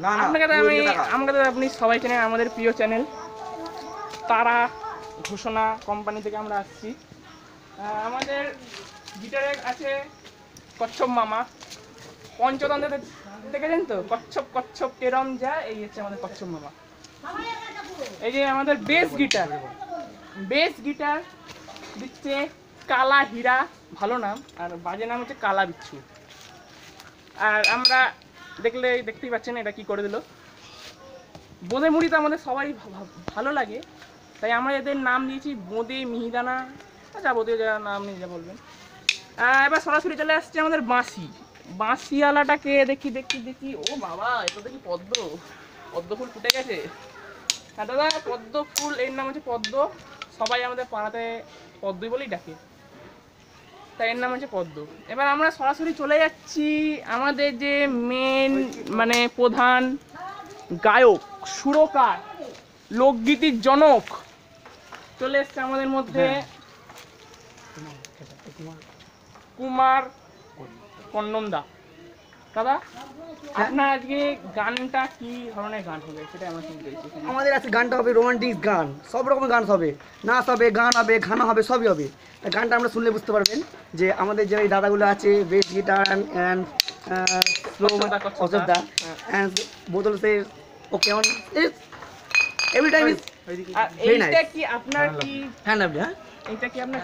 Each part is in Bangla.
আমাকে আপনি সবাই চেনেন, আমাদের প্রিয় চ্যানেল তারা ঘোষণা কোম্পানি থেকে আমরা আসছি। আমাদের গিটারে আছে কচ্ছপ মামা, পঞ্চতন্ত্র দেখেছেন তো, কচ্ছপ কচ্ছপ কেরম যায়, এই হচ্ছে আমাদের কচ্ছপ মামা। এই যে আমাদের বেস গিটার দিচ্ছে কালা হীরা, ভালো নাম, আর বাজে নাম হচ্ছে কালা বিচ্ছু। আর আমরা দেখতেই পাচ্ছেন এটা কি করে দিল। বোঁদে মুড়ি তো আমাদের সবাই ভালো লাগে, তাই আমরা এদের নাম দিয়েছি বোঁদে মিহিদানা, যাবতীয় যা নাম নিয়ে যা বলবেন। এবার সরাসরি চলে আসছে আমাদের বাঁশিওয়ালাটাকে দেখি। ও বাবা, এটা দেখি পদ্ম ফুল ফুটে গেছে। হ্যাঁ দাদা, পদ্ম ফুল, এর নাম হচ্ছে পদ্ম। সবাই আমাদের পাড়াতে পদ্মই বলেই ডাকে, তাই এর নাম হচ্ছে পদ্ম। এবার আমরা সরাসরি চলে যাচ্ছি আমাদের যে মেন মানে প্রধান গায়ক, সুরকার, লোকগীতির জনক চলে এসছে আমাদের মধ্যে, কুমার কন্নমদা। দাদা, আপনার আজকে গানটা কি ধরনের গান হবে সেটা আমরা শুনতে চাইছি। আমাদের আজকে গানটা হবে রোমান্টিক গান, সব রকমের গান হবে, নাচ হবে, গান হবে, খানা হবে, সবই হবে। গানটা আমরা শুনলে বুঝতে পারবেন যে আমাদের যে দাদাগুলো আছে, bass guitar and slow Ayodhya and বোতল সে okay on every time is very nice. এইটা কি আপনার কি হ্যান্ড আপ? হ্যাঁ, এইটা কি আপনার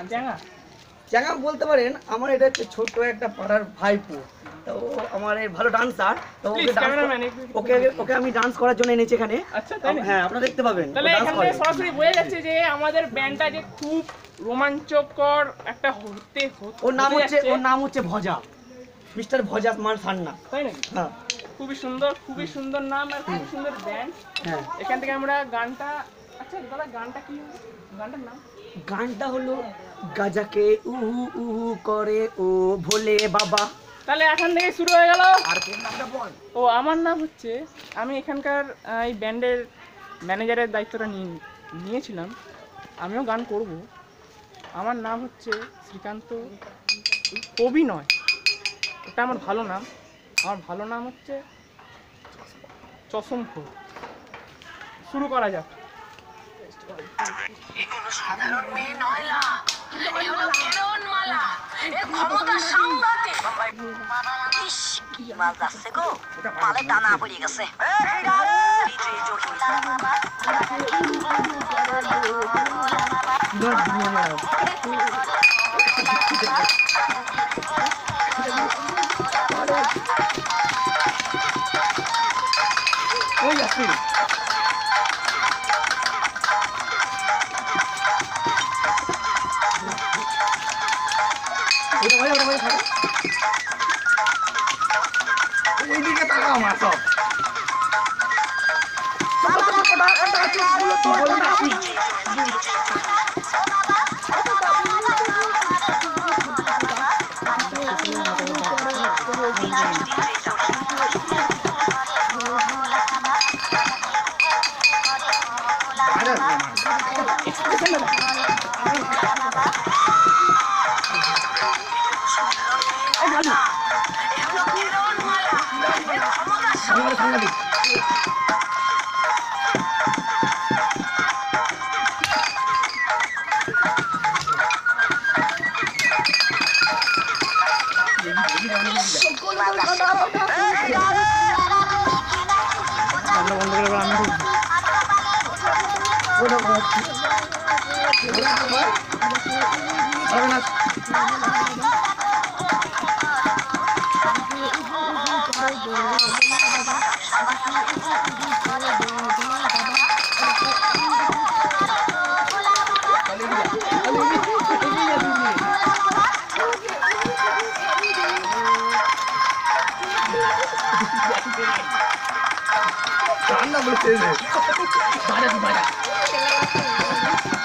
চ্যাঙা বলতে পারেন। আমার এটা হচ্ছে ছোট্ট একটা পাড়ার ভাইপো, তো আমার এই ভালো ডান্সার, তো ওকে আমি ডান্স করার জন্য এনেছি এখানে। আচ্ছা, হ্যাঁ, আপনারা দেখতে পাবেন। তাহলে এখানে সরাসরি বোঝা যাচ্ছে যে আমাদের ব্যান্ডটা যে খুব রোমাঞ্চকর একটা ওর নাম হচ্ছে ভজা, মিস্টার ভজা মান সান্না, তাই না? হ্যাঁ, খুবই সুন্দর নাম আর খুব সুন্দর ব্যান্ড। হ্যাঁ, এখান থেকে আমরা গানটা, আচ্ছা দাদা গানটা কি, গানটার নাম? গানটা হলো গাজাকে উহু উহু করে ও ভোলে বাবা। তাহলে এখান থেকে শুরু হয়ে গেল। আর নামটা বল। ও, আমার নাম হচ্ছে, আমি এখানকার এই ব্যান্ডের ম্যানেজারের দায়িত্বটা নিয়েছিলাম। আমিও গান করব। আমার নাম হচ্ছে শ্রীকান্ত, কবি নয়, এটা আমার ভালো নাম। আমার ভালো নাম হচ্ছে চশমখোর। শুরু করা যাক। সাধারণ মেয়ে নয়লা, এ হলো কিরণমালা, এ ক্ষমতা সাংঘাতিক। ইস, কি মাল যাচ্ছে গো, মালে টানা পড়ে গেছে। ওই আসি ওইদিকে তাকাও আমার সব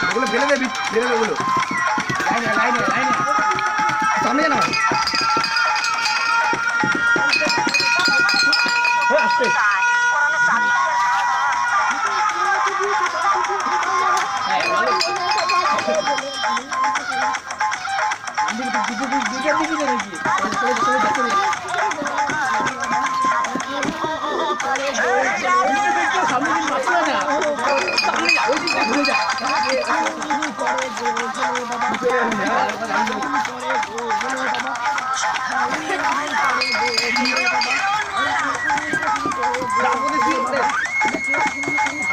ওগুলো ফেলে দে ওগুলো লাইনে সামনে না আসতে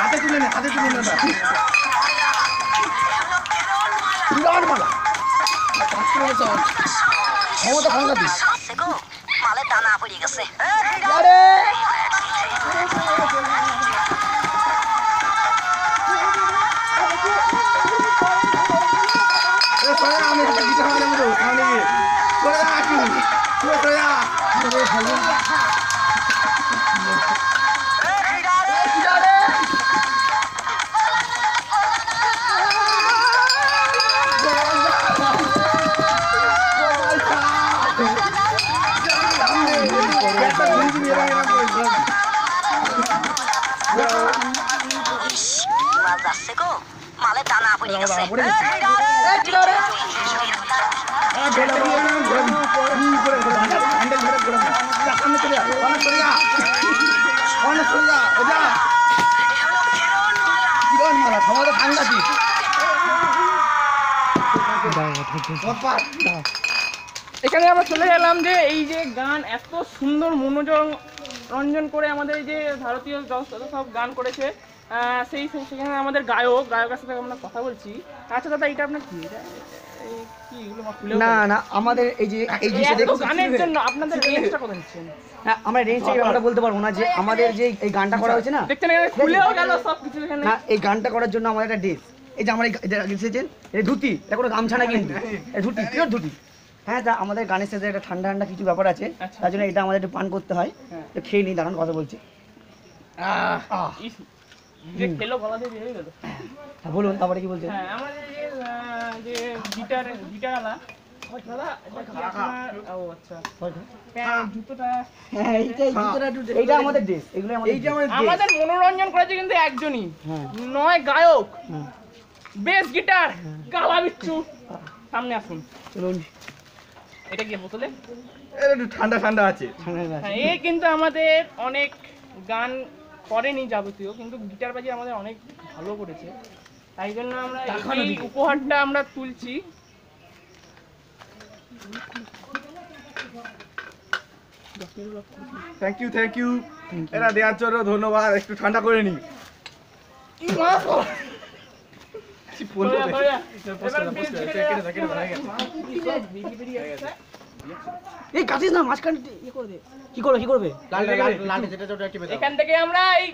হাতে তুলে নে বিরাট মালা ক্ষমতা সাংঘাতিক আছে গো মালে দানা পড়ে গেছে আরে আমি গীতা মারা মতো সামনে গিয়ে করে আসি করে মাছ যাচ্ছে গো মালে দানা পড়ে গেছে ক্ষমতা সাংঘাতিক এখানে আমরা চলে গেলাম যে এই যে গান এত সুন্দর মনোরঞ্জন করে আমাদের এই যে ভারতীয় যত সব গান করেছে সেখানে আমাদের গায়কের সাথে আমরা কথা বলছি। আচ্ছা দাদা, এটা আপনার কি কি এগুলো খুলে না না আমাদের এই যে গানের জন্য আপনাদের রেঞ্জটা কত নিচ্ছেন? হ্যাঁ আমরা রেঞ্জটা আমরা বলতে পারবো না যে আমাদের যে এই গানটা করা হয়েছে না দেখতে না খুলেও গেল সব কিছু এখানে। না এই গানটা করার জন্য আমাদের একটা ড্রেস, এই যে আমরা এসেছেন এই ধুতি, এটা কোনো গামছা না কিন্তু এই ধুতি পিওর ধুতি। হ্যাঁ তা আমাদের গানের সাথে একটা ঠান্ডা ঠান্ডা কিছু ব্যাপার আছে, তার জন্য এটা আমাদের একটু পান করতে হয়। তো খেয়ে নিই, দাঁড়ান কথা বলছি। যে খেলো গলা দিয়ে বেরিয়ে গেল। হ্যাঁ বলুন, তারপরে কি বলছেন? হ্যাঁ আমাদের যে গিটারওয়ালা দাদা, এটা কি আপনার? ও আচ্ছা, জুতোটা এইটা আমাদের ড্রেস, এগুলো আমাদের মনোরঞ্জন করেছে কিন্তু একজনই, নয় গায়ক, বেস গিটার কালা বিচ্ছু। সামনে আসুন, চলুন। এটা কি বোতলে? একটু ঠান্ডা ঠান্ডা আছে। হ্যাঁ, এই কিন্তু আমাদের অনেক গান করেনি যাবতীয়, কিন্তু গিটার বাজিয়ে আমাদের অনেক ভালো করেছে, তাই জন্য আমরা এই উপহারটা আমরা তুলছি। থ্যাংক ইউ এটা দেওয়ার জন্য ধন্যবাদ। একটু ঠান্ডা করে নি। এই কাটিস না, মাঝখানে ইয়ে করে দে। কি করবে এখান থেকে আমরা এই